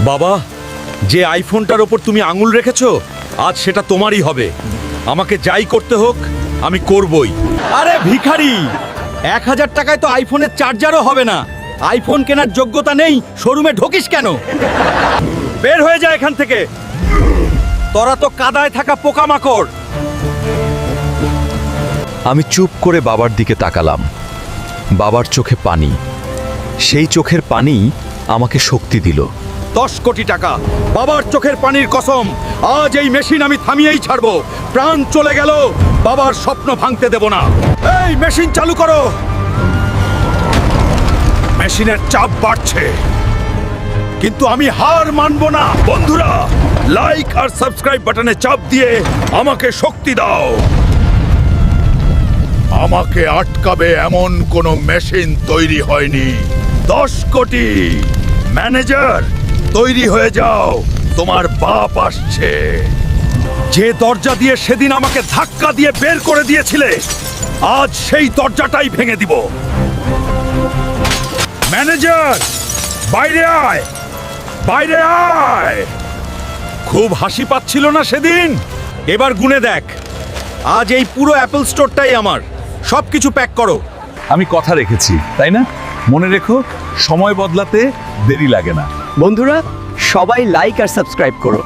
বাবা, যে আইফোনটার ওপর তুমি আঙুল রেখেছো আজ সেটা তোমারই হবে। আমাকে যাই করতে হোক আমি করবই। আরে ভিখারি, 1000 টাকায় তো আইফোনের চার্জারও হবে না। আইফোন কেনার যোগ্যতা নেই, শোরুমে ঢোকিস কেন? বের হয়ে যায় এখান থেকে। তোরা তো কাদায় থাকা পোকামাকড়। আমি চুপ করে বাবার দিকে তাকালাম। বাবার চোখে পানি। সেই চোখের পানি আমাকে শক্তি দিল। 10 কোটি টাকা, বাবার চোখের পানির কসম, আজ এই মেশিন আমি থামিয়েই ছাড়বো। প্রাণ চলে গেল, বাবার স্বপ্ন ভাঙতে দেব না। এই মেশিন চালু করো। মেশিনের চাপ বাড়ছে, কিন্তু আমি হার মানবো না। বন্ধুরা, লাইক আর সাবস্ক্রাইব বাটনে চাপ দিয়ে আমাকে শক্তি দাও। আমাকে আটকাবে এমন কোনো মেশিন তৈরি হয়নি। 10 কোটি। ম্যানেজার, তৈরি হয়ে যাও, তোমার বাপ আসছে। যে দরজা দিয়ে সেদিন আমাকে ধাক্কা দিয়ে বের করে দিয়েছিলে, আজ সেই দরজাটাই ভেঙে দিব। ম্যানেজার, বাইরে আয়, বাইরে আয়। খুব হাসি পাচ্ছিল না সেদিন? এবার গুনে দেখ, আজ এই পুরো অ্যাপল স্টোরটাই আমার। সবকিছু প্যাক করো। আমি কথা রেখেছি, তাই না? মনে রেখো, সময় বদলাতে দেরি লাগে না। বন্ধুরা, সবাই লাইক আর সাবস্ক্রাইব করো।